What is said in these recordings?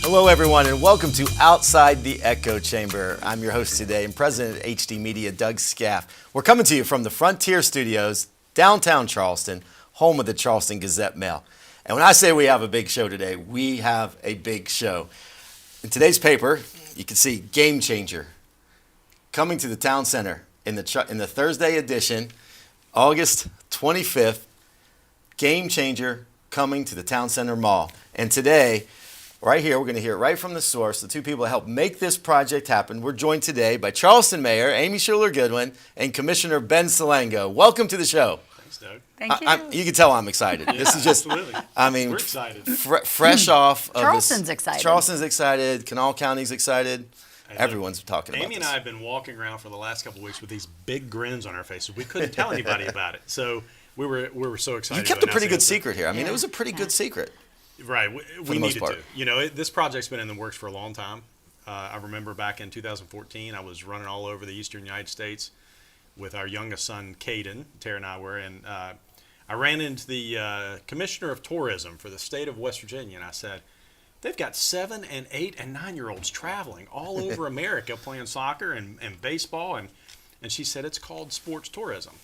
Hello, everyone, and welcome to Outside the Echo Chamber. I'm your host today and president of HD Media, Doug Scaff. We're coming to you from the Frontier Studios, downtown Charleston, home of the Charleston Gazette-Mail. And when I say we have a big show today, we have a big show. In today's paper, you can see Game Changer coming to the town center in the Thursday edition, August 25th. Game Changer coming to the town center mall. And today, right here, we're going to hear it right from the source, the two people that helped make this project happen. We're joined today by Charleston Mayor Amy Shuler-Goodwin and Commissioner Ben Salango. Welcome to the show. Thanks, Doug. Thank you. You can tell I'm excited. This is just, absolutely. I mean, We're excited. Fresh off of Charleston's this. excited. Charleston's excited. Kanawha County's excited. Everyone's talking about Amy this. and I have been walking around for the last couple of weeks with these big grins on our faces. We couldn't tell anybody about it, so we were so excited. You kept to a pretty announce good it. secret here. I mean, it was a pretty good secret. Right, we the most needed part. to. You know, this project's been in the works for a long time. I remember back in 2014, I was running all over the eastern United States with our youngest son, Caden. Tara and I were, and I ran into the Commissioner of Tourism for the state of West Virginia, and I said, they've got 7 and 8 and 9-year-olds traveling all over America playing soccer and baseball, and she said it's called sports tourism.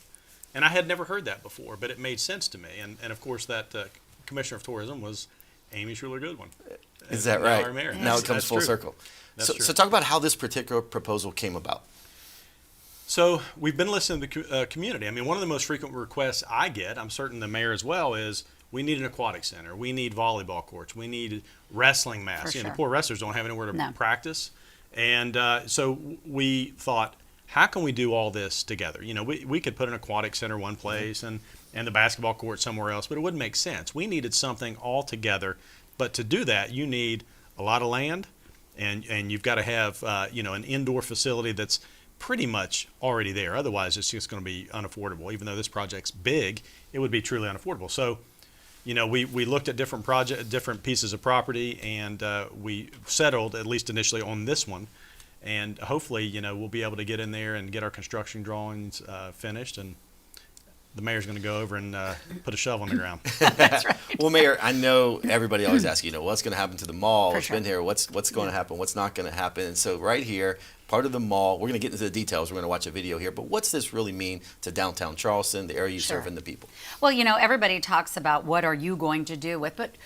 And I had never heard that before, but it made sense to me. And of course, that Commissioner of Tourism was Amy Shuler-Goodwin. Is that Now right? our mayor. Now it comes That's full true. circle. That's So, true. so talk about how this particular proposal came about. So we've been listening to the community. I mean, one of the most frequent requests I get, I'm certain the mayor as well, is we need an aquatic center. We need volleyball courts. We need wrestling mats. For You know, sure. the poor wrestlers don't have anywhere to No. practice. And so we thought, how can we do all this together? You know, we could put an aquatic center one place and the basketball court somewhere else, but it wouldn't make sense. We needed something all together. But to do that, you need a lot of land, and you've got to have an indoor facility that's pretty much already there. Otherwise, it's just going to be unaffordable. Even though this project's big, it would be truly unaffordable. So, you know, we looked at different pieces of property, and we settled, at least initially, on this one. And hopefully, you know, we'll be able to get in there and get our construction drawings finished, and the mayor's going to go over and put a shovel in the ground. That's right. Well, Mayor, I know everybody always asks, what's going to happen to the mall? For It's sure. been here. What's going to happen? What's not going to happen? And so right here, part of the mall, we're going to get into the details. We're going to watch a video here. But what's this really mean to downtown Charleston, the area you Sure. serve, and the people? Well, everybody talks about what are you going to do with, but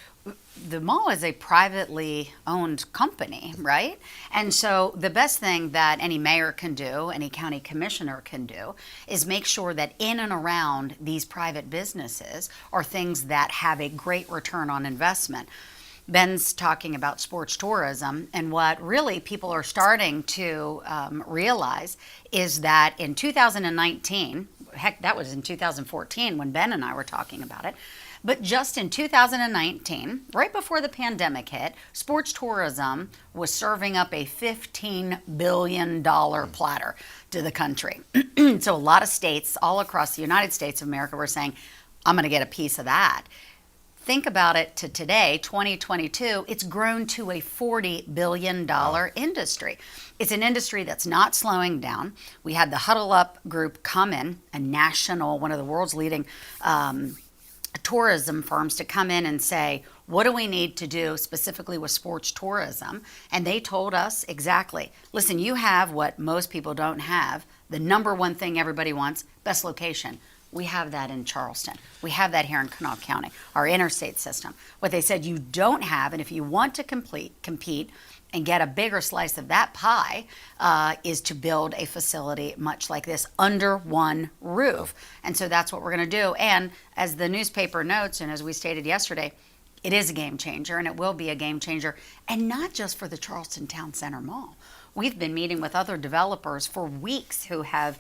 the mall is a privately owned company, right? And so the best thing that any mayor can do, any county commissioner can do, is make sure that in and around these private businesses are things that have a great return on investment. Ben's talking about sports tourism, and what really people are starting to realize is that in 2019, heck, that was in 2014 when Ben and I were talking about it, but just in 2019, right before the pandemic hit, sports tourism was serving up a $15 billion platter to the country. So a lot of states all across the United States of America were saying, I'm going to get a piece of that. Think about it to today, 2022, it's grown to a $40 billion industry. It's an industry that's not slowing down. We had the Huddle Up group come in, one of the world's leading tourism firms, to come in and say, what do we need to do specifically with sports tourism? And they told us exactly, listen, you have what most people don't have, the number one thing everybody wants, best location. We have that in Charleston. We have that here in Kanawha County, our interstate system. What they said you don't have, and if you want to compete and get a bigger slice of that pie, is to build a facility much like this under one roof. And so that's what we're going to do. And as the newspaper notes, and as we stated yesterday, it is a game changer, and it will be a game changer, and not just for the Charleston Town Center Mall. We've been meeting with other developers for weeks who have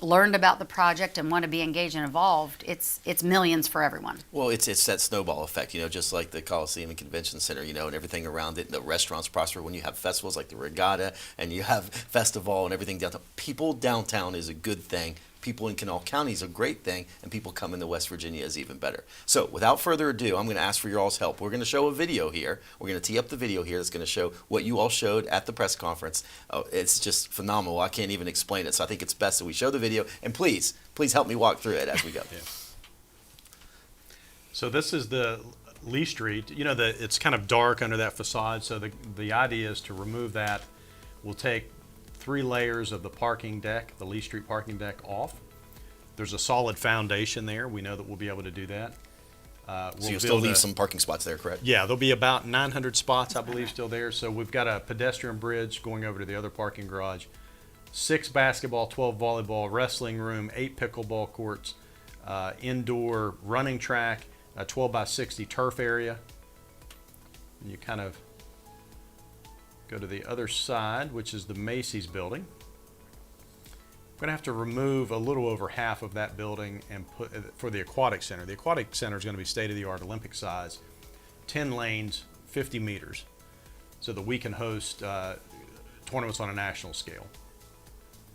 learned about the project and want to be engaged and involved. It's millions for everyone. Well, it's that snowball effect, just like the Coliseum and Convention Center, and everything around it. The restaurants prosper when you have festivals like the Regatta, and you have festival and everything downtown. People downtown is a good thing. People in Kanawha County is a great thing, and people coming to West Virginia is even better. So without further ado, I'm going to ask for your all's help. We're going to show a video here. We're going to tee up the video here that's going to show what you all showed at the press conference. It's just phenomenal. I can't even explain it. So I think it's best that we show the video, and please help me walk through it as we go. Yeah. So this is the Lee Street, it's kind of dark under that facade, so the idea is to remove that. We'll take 3 layers of the parking deck, the Lee Street parking deck, off. There's a solid foundation there. We know that we'll be able to do that. So you'll still leave some parking spots there, correct? Yeah, there'll be about 900 spots, I believe, still there. So we've got a pedestrian bridge going over to the other parking garage, 6 basketball, 12 volleyball, wrestling room, 8 pickleball courts, indoor running track, a 12 by 60 turf area. And you kind of go to the other side, which is the Macy's building. We're going to have to remove a little over half of that building and put for the aquatic center. The aquatic center is going to be state-of-the-art Olympic size, 10 lanes, 50 meters, so that we can host tournaments on a national scale.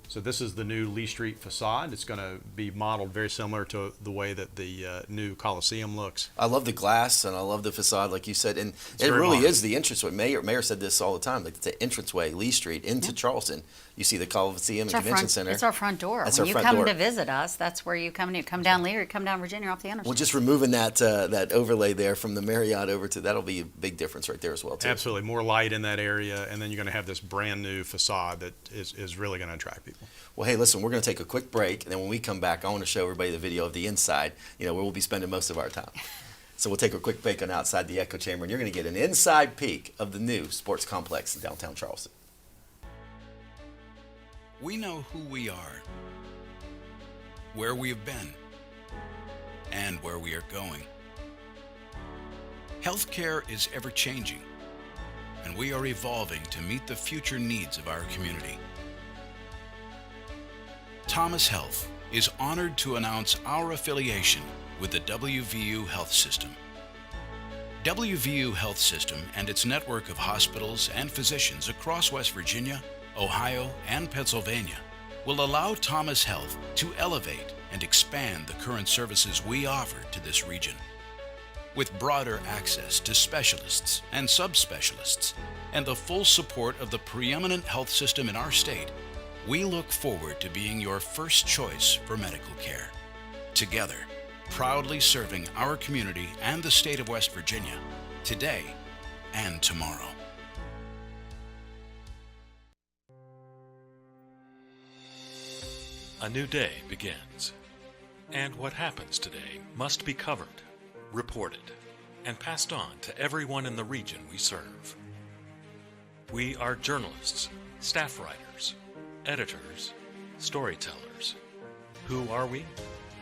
So this is the new Lee Street facade. It's going to be modeled very similar to the way that the new Coliseum looks. I love the glass and I love the facade, like you said, and it very really modern. is the entranceway. Mayor said this all the time, like the entranceway, Lee Street into Charleston. You see the Coliseum and Convention Center. It's our front door. That's When our you front come door. to visit us, that's where you come. You come down Lee or you come down Virginia off the interstate. Well, just removing that overlay there from the Marriott over to that'll be a big difference right there as well too. Absolutely, more light in that area, and then you're going to have this brand new facade that is really going to attract people. Well, hey, listen, we're going to take a quick break, and then when we come back, I want to show everybody the video of the inside, where we'll be spending most of our time. So we'll take a quick break on Outside the Echo Chamber, and you're going to get an inside peek of the new sports complex in downtown Charleston. We know who we are, where we have been, and where we are going. Healthcare is ever-changing, and we are evolving to meet the future needs of our community. Thomas Health is honored to announce our affiliation with the WVU Health System. WVU Health System and its network of hospitals and physicians across West Virginia, Ohio, and Pennsylvania will allow Thomas Health to elevate and expand the current services we offer to this region. With broader access to specialists and subspecialists and the full support of the preeminent health system in our state, we look forward to being your first choice for medical care. Together, proudly serving our community and the state of West Virginia, today and tomorrow. A new day begins, and what happens today must be covered, reported, and passed on to everyone in the region we serve. We are journalists, staff writers, editors, storytellers. Who are we?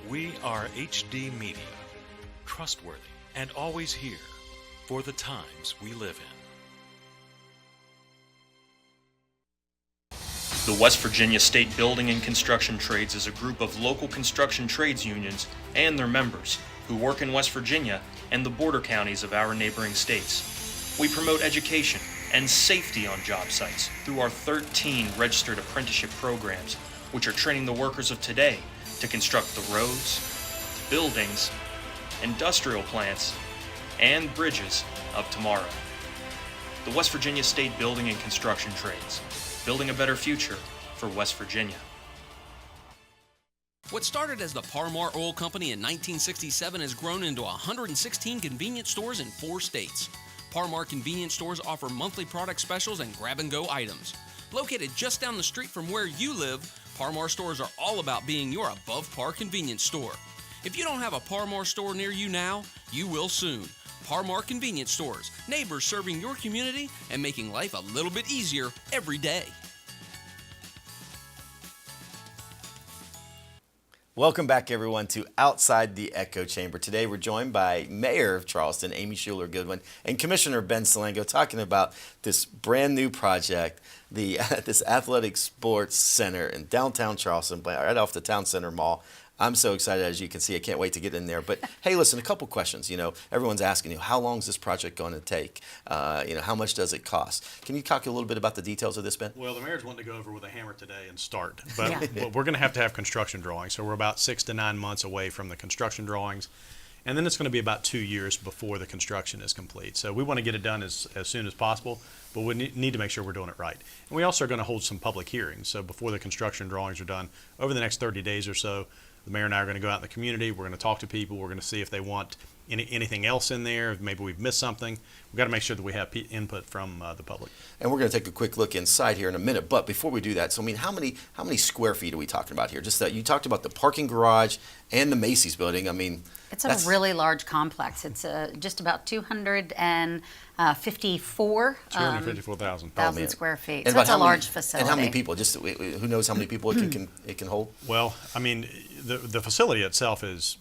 We are HD Media, trustworthy and always here for the times we live in. The West Virginia State Building and Construction Trades is a group of local construction trades unions and their members who work in West Virginia and the border counties of our neighboring states. We promote education and safety on job sites through our 13 registered apprenticeship programs, which are training the workers of today to construct the roads, buildings, industrial plants, and bridges of tomorrow. The West Virginia State Building and Construction Trades, building a better future for West Virginia. What started as the Parmar Oil Company in 1967 has grown into 116 convenience stores in 4 states. Parmar convenience stores offer monthly product specials and grab-and-go items. Located just down the street from where you live, Parmar stores are all about being your above-par convenience store. If you don't have a Parmar store near you now, you will soon. Parmar Convenience Stores, neighbors serving your community and making life a little bit easier every day. Welcome back, everyone, to Outside the Echo Chamber. Today, we're joined by Mayor of Charleston, Amy Schuler Goodwin, and Commissioner Ben Salango, talking about this brand new project, this athletic sports center in downtown Charleston, right off the Town Center Mall. I'm so excited, as you can see. I can't wait to get in there. But hey, listen, a couple questions. Everyone's asking you, how long is this project going to take? How much does it cost? Can you talk a little bit about the details of this, Ben? Well, the mayor's wanting to go over with a hammer today and start, but Yeah. we're going to have construction drawings. So we're about 6 to 9 months away from the construction drawings, and then it's going to be about 2 years before the construction is complete. So we want to get it done as soon as possible, but we need to make sure we're doing it right. And we also are going to hold some public hearings. So before the construction drawings are done, over the next 30 days or so, the mayor and I are going to go out in the community. We're going to talk to people. We're going to see if they want anything else in there, if maybe we've missed something. We've got to make sure that we have input from the public. And we're going to take a quick look inside here in a minute. But before we do that, so I mean, how many square feet are we talking about here? Just that you talked about the parking garage and the Macy's building. I mean, It's a really large complex. It's just about 254 254,000. thousand square feet. And So about it's a how many- large facility. And how many people? Just who knows how many people it can hold? Well, I mean, the facility itself is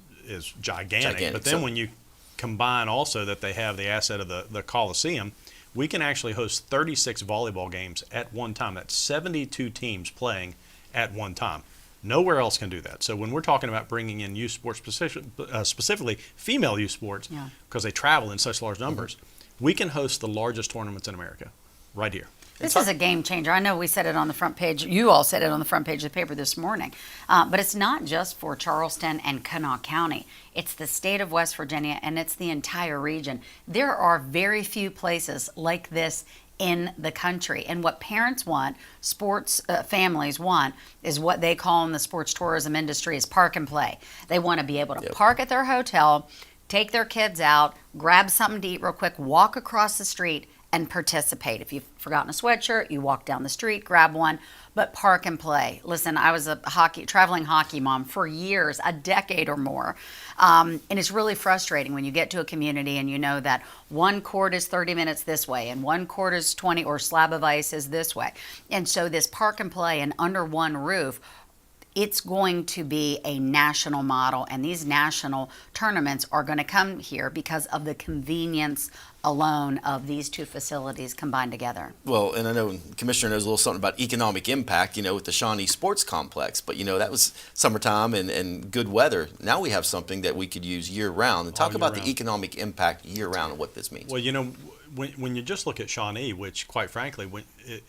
gigantic. But then So- when you combine also that they have the asset of the Coliseum, we can actually host 36 volleyball games at one time. That's 72 teams playing at one time. Nowhere else can do that. So when we're talking about bringing in youth sports, specifically female youth sports, Yeah. because they travel in such large numbers, we can host the largest tournaments in America right here. This is a game changer. I know we said it on the front page. You all said it on the front page of the paper this morning. But it's not just for Charleston and Kanawha County. It's the state of West Virginia, and it's the entire region. There are very few places like this in the country. And what parents want, sports families want, is what they call in the sports tourism industry is park and play. They want to be able to park at their hotel, take their kids out, grab something to eat real quick, walk across the street, and participate. If you've forgotten a sweatshirt, you walk down the street, grab one, but park and play. Listen, I was a traveling hockey mom for years, a decade or more. And it's really frustrating when you get to a community and you know that one court is 30 minutes this way and one court is 20 or slab of ice is this way. And so this park and play and under one roof, it's going to be a national model, and these national tournaments are going to come here because of the convenience alone of these two facilities combined together. Well, and I know Commissioner knows a little something about economic impact, with the Shawnee Sports Complex. But, that was summertime and good weather. Now we have something that we could use year-round. And talk All about year the round. economic impact year-round and what this means. Well, when you just look at Shawnee, which quite frankly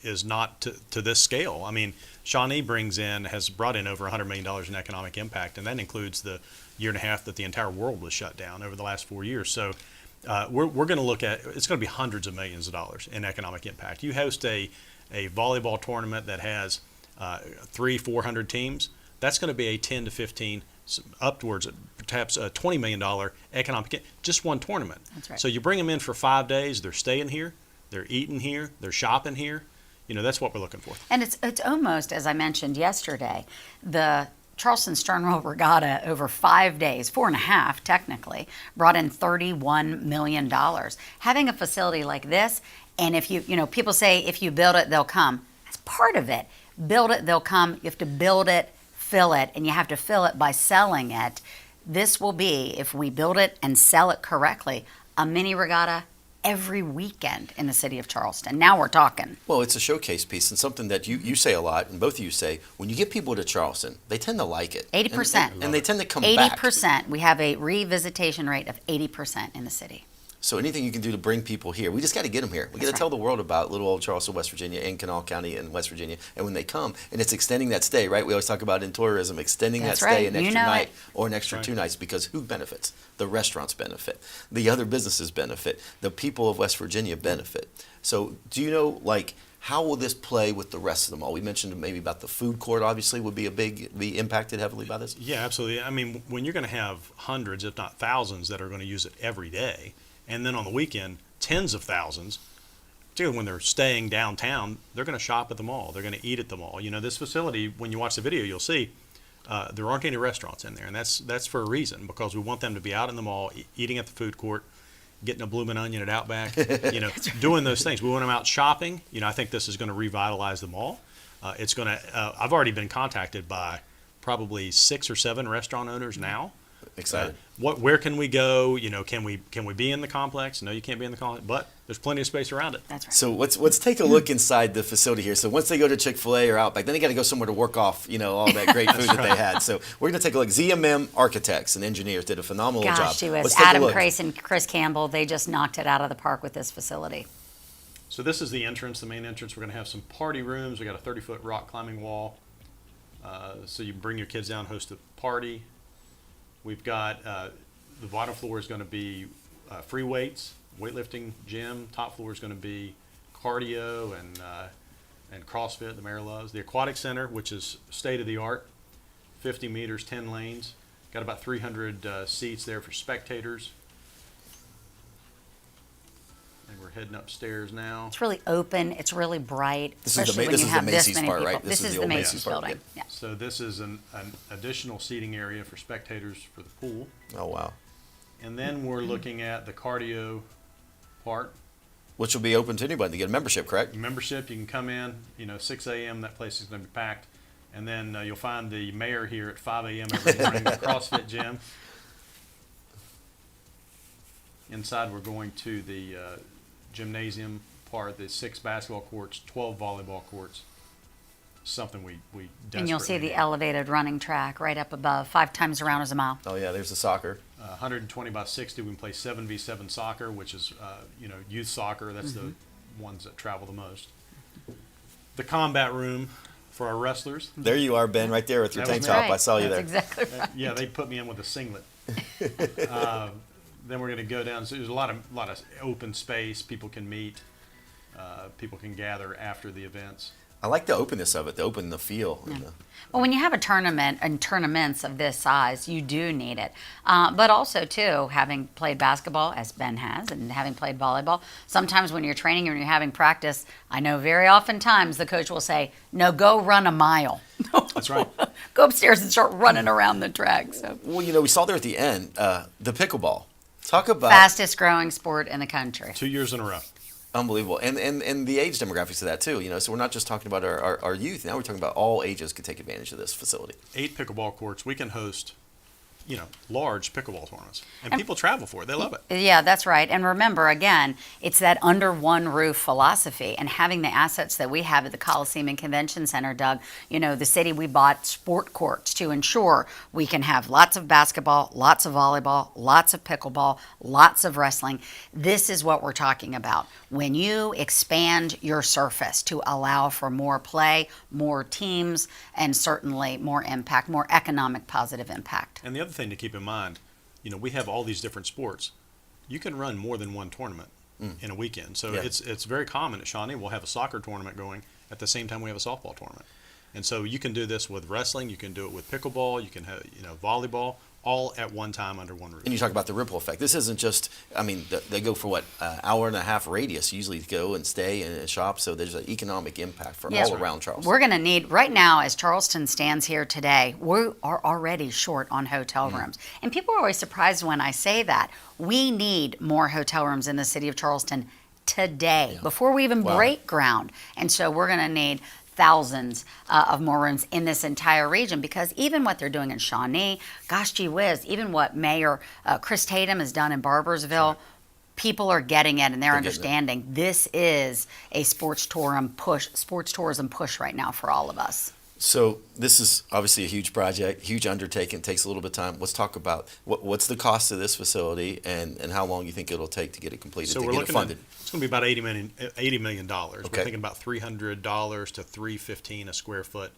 is not to this scale. I mean, Shawnee has brought in over $100 million in economic impact, and that includes the year and a half that the entire world was shut down over the last 4 years. So we're going to look at, it's going to be hundreds of millions of dollars in economic impact. You host a volleyball tournament that has 300-400 teams, that's going to be a 10 to 15, upwards perhaps a $20 million economic, just one tournament. That's right. So you bring them in for 5 days, they're staying here, they're eating here, they're shopping here. That's what we're looking for. And it's almost, as I mentioned yesterday, the Charleston Sternroll Regatta over 5 days, 4.5 technically, brought in $31 million. Having a facility like this, and if people say if you build it, they'll come. That's part of it. Build it, they'll come. You have to build it, fill it, and you have to fill it by selling it. This will be, if we build it and sell it correctly, a mini regatta every weekend in the city of Charleston. Now we're talking. Well, it's a showcase piece and something that you say a lot, and both of you say, when you get people to Charleston, they tend to like it. 80%. And they tend to come back. 80%. We have a revisitation rate of 80% in the city. So anything you can do to bring people here, we just got to get them here. We got to tell the world about little old Charleston, West Virginia, and Kanawha County and West Virginia. And when they come, and it's extending that stay, right? We always talk about in tourism, extending That's that stay right. an You extra know night it. or an extra 2 nights, because who benefits? The restaurants benefit. The other businesses benefit. The people of West Virginia benefit. So do you know, how will this play with the rest of the mall? We mentioned maybe about the food court, obviously, would be be impacted heavily by this. Yeah, absolutely. I mean, when you're going to have hundreds, if not thousands, that are going to use it every day, and then on the weekend, tens of thousands, particularly when they're staying downtown, they're going to shop at the mall. They're going to eat at the mall. This facility, when you watch the video, you'll see there aren't any restaurants in there, and that's for a reason, because we want them to be out in the mall, eating at the food court, getting a bloomin' onion at Outback, doing those things. We want them out shopping. I think this is going to revitalize the mall. It's going to. I've already been contacted by probably 6 or 7 restaurant owners now. Excited. Where can we go? Can we be in the complex? No, you can't be in the complex, but there's plenty of space around it. That's right. So let's take a look inside the facility here. So once they go to Chick-fil-A or Outback, then they got to go somewhere to work off, all that great food that they had. So we're going to take a look. ZMM Architects and Engineers did a phenomenal job. Gosh, she was. Let's take a Adam look. Crace and Chris Campbell, they just knocked it out of the park with this facility. So this is the entrance, the main entrance. We're going to have some party rooms. We got a 30-foot rock climbing wall, so you can bring your kids down, host a party. We've got the bottom floor is going to be free weights, weightlifting gym. Top floor is going to be cardio and CrossFit, the mayor loves. The aquatic center, which is state of the art, 50 meters, 10 lanes. Got about 300 seats there for spectators. And we're heading upstairs now. It's really open. It's really bright. This is the especially Ma- when this you is the have this Macy's many part, people. right? This is the the old Macy's Macy's part, building. Yeah. So this is an additional seating area for spectators for the pool. Oh, wow. And then we're looking at the cardio part. Which will be open to anybody to get a membership, correct? Membership, you can come in, 6 a.m., that place is going to be packed. And then you'll find the mayor here at 5 a.m. every morning, the CrossFit gym. Inside, we're going to the gymnasium part, the 6 basketball courts, 12 volleyball courts. Something we desperately And you'll see the need. elevated running track right up above, 5 times around is a mile. Oh, yeah, there's the soccer. 120 by 60, we can play 7v7 soccer, which is, youth soccer. That's the ones that travel the most. The combat room for our wrestlers. There you are, Ben, right there with your That tank was top. Right. I saw you there. That's exactly right. Yeah, they put me in with a singlet. Then we're going to go down. So there's a lot of open space. People can meet. People can gather after the events. I like the openness of it, the feel. and the- Well, when you have a tournament and tournaments of this size, you do need it. But also, too, having played basketball, as Ben has, and having played volleyball, sometimes when you're training or when you're having practice, I know very often times the coach will say, no, go run a mile. That's right. Go upstairs and start running around the track. So Well, we saw there at the end, the pickleball. Talk about fastest growing sport in the country. 2 years in a row. unbelievable. And the age demographics of that, too. So we're not just talking about our youth. Now we're talking about all ages could take advantage of this facility. 8 pickleball courts. We can host, large pickleball tournaments. And people travel for it. They love it. Yeah, that's right. And remember, again, it's that under one roof philosophy and having the assets that we have at the Coliseum and Convention Center, Doug. The city, we bought sport courts to ensure we can have lots of basketball, lots of volleyball, lots of pickleball, lots of wrestling. This is what we're talking about. When you expand your surface to allow for more play, more teams, and certainly more impact, more economic positive impact. And the other thing to keep in mind, we have all these different sports. You can run more than one tournament in a weekend. So Yeah. it's very common at Shawnee. We'll have a soccer tournament going at the same time we have a softball tournament. And so you can do this with wrestling. You can do it with pickleball. You can have, volleyball, all at one time under one roof. And you talk about the ripple effect. This isn't just, they go for hour and a half radius usually to go and stay and shop. So there's an economic impact for Yes. all around Charleston. We're going to need, right now, as Charleston stands here today, we are already short on hotel rooms. And people are always surprised when I say that. We need more hotel rooms in the city of Charleston today, before we even Wow. break ground. And so we're going to need thousands of more rooms in this entire region, because even what they're doing in Shawnee, gosh gee whiz, even what Mayor Chris Tatum has done in Barbersville, people are getting it and they're getting it. understanding this is a sports tourism push right now for all of us. So this is obviously a huge project, huge undertaking. It takes a little bit of time. Let's talk about what's the cost of this facility and how long you think it'll take to get it completed, So to we're get it looking funded. it's going to be about $80 million. We're Okay. thinking about $300 to $315 a square foot.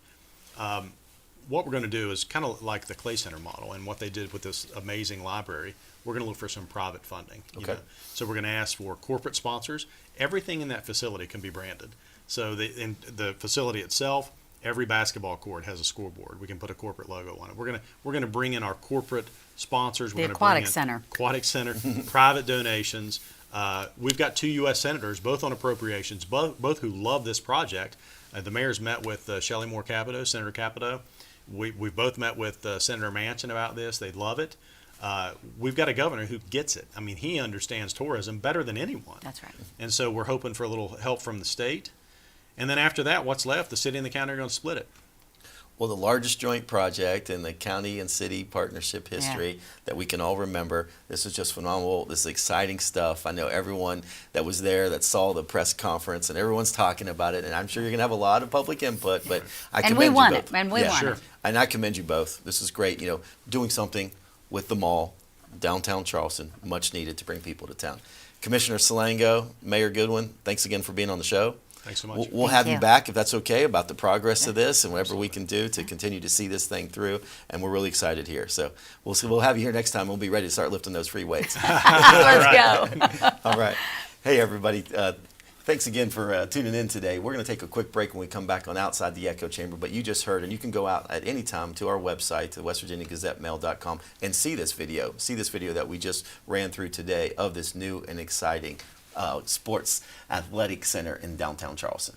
What we're going to do is kind of like the Clay Center model and what they did with this amazing library. We're going to look for some private funding. Okay. So we're going to ask for corporate sponsors. Everything in that facility can be branded. So in the facility itself, every basketball court has a scoreboard. We can put a corporate logo on it. We're going to bring in our corporate sponsors. We're The gonna Aquatic bring in Center. Aquatic Center, private donations. We've got 2 U.S. senators, both on appropriations, both who love this project. The mayor's met with Shelley Moore Capito, Senator Capito. We've both met with Senator Manchin about this. They love it. We've got a governor who gets it. I mean, he understands tourism better than anyone. That's right. And so we're hoping for a little help from the state. And then after that, what's left? The city and the county are going to split it. Well, the largest joint project in the county and city partnership history that we can all remember. This is just phenomenal. This is exciting stuff. I know everyone that was there that saw the press conference, and everyone's talking about it. And I'm sure you're going to have a lot of public input, but I And commend we you want both. it. And we want Sure. it. And I commend you both. This is great. Doing something with the mall, downtown Charleston, much needed to bring people to town. Commissioner Salango, Mayor Goodwin, thanks again for being on the show. Thanks so much. We'll Thank have you you. back if that's okay about the progress of this and whatever we can do to continue to see this thing through. And we're really excited here. So we'll have you here next time. We'll be ready to start lifting those free weights. Let's go. All right. Hey, everybody. Thanks again for tuning in today. We're going to take a quick break when we come back on Outside the Echo Chamber. But you just heard, and you can go out at any time to our website, to westvirginiagazettemail.com, and see this video. See this video that we just ran through today of this new and exciting sports athletic center in downtown Charleston.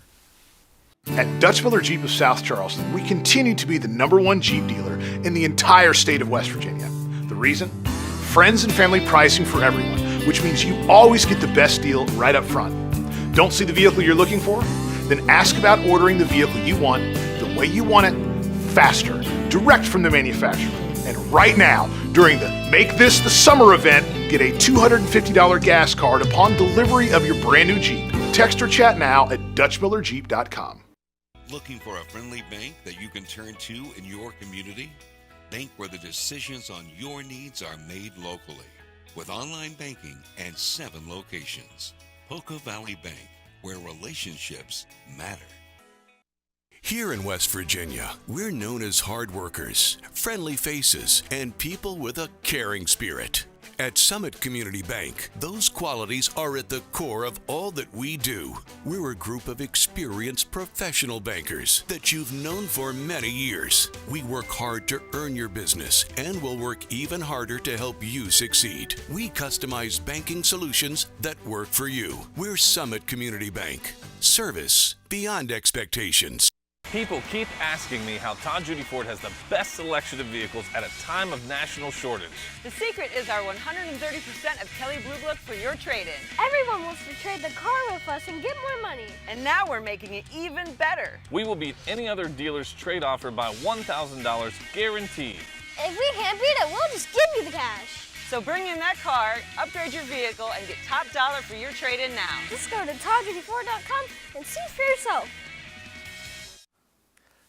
At Dutch Miller Jeep of South Charleston, we continue to be the #1 Jeep dealer in the entire state of West Virginia. The reason? Friends and family pricing for everyone, which means you always get the best deal right up front. Don't see the vehicle you're looking for? Then ask about ordering the vehicle you want, the way you want it, faster, direct from the manufacturer. And right now, during the Make This the Summer event, get a $250 gas card upon delivery of your brand new Jeep. Text or chat now at DutchMillerJeep.com. Looking for a friendly bank that you can turn to in your community? Bank where the decisions on your needs are made locally. With online banking and 7 locations. Poca Valley Bank, where relationships matter. Here in West Virginia, we're known as hard workers, friendly faces, and people with a caring spirit. At Summit Community Bank, those qualities are at the core of all that we do. We're a group of experienced professional bankers that you've known for many years. We work hard to earn your business and will work even harder to help you succeed. We customize banking solutions that work for you. We're Summit Community Bank. Service beyond expectations. People keep asking me how Todd Judy Ford has the best selection of vehicles at a time of national shortage. The secret is our 130% of Kelly Blue Book for your trade-in. Everyone wants to trade the car with us and get more money. And now we're making it even better. We will beat any other dealer's trade offer by $1,000 guaranteed. If we can't beat it, we'll just give you the cash. So bring in that car, upgrade your vehicle, and get top dollar for your trade-in now. Just go to ToddJudyFord.com and see for yourself.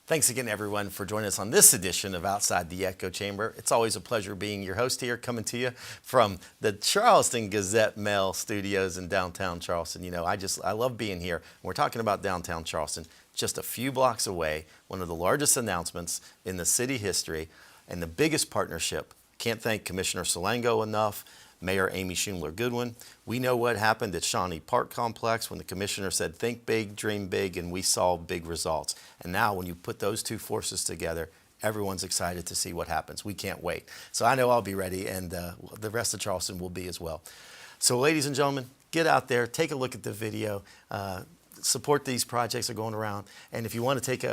Thanks again, everyone, for joining us on this edition of Outside the Echo Chamber. It's always a pleasure being your host here, coming to you from the Charleston Gazette-Mail studios in downtown Charleston. You know, I love being here. We're talking about downtown Charleston, just a few blocks away, one of the largest announcements in the city history and the biggest partnership. Can't thank Commissioner Salango enough, Mayor Amy Schumer Goodwin. We know what happened at Shawnee Park Complex when the commissioner said, think big, dream big, and we saw big results. And now when you put those two forces together, everyone's excited to see what happens. We can't wait. So I know I'll be ready, and the rest of Charleston will be as well. So ladies and gentlemen, get out there, take a look at the video, support these projects that are going around. And if you want to take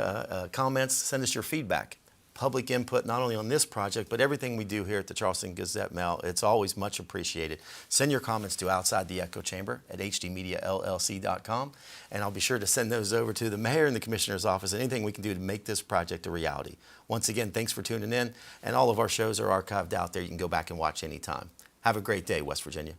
comments, send us your feedback. Public input, not only on this project, but everything we do here at the Charleston Gazette-Mail. It's always much appreciated. Send your comments to Outside the Echo Chamber at hdmediallc.com, and I'll be sure to send those over to the mayor and the commissioner's office, and anything we can do to make this project a reality. Once again, thanks for tuning in, and all of our shows are archived out there. You can go back and watch anytime. Have a great day, West Virginia.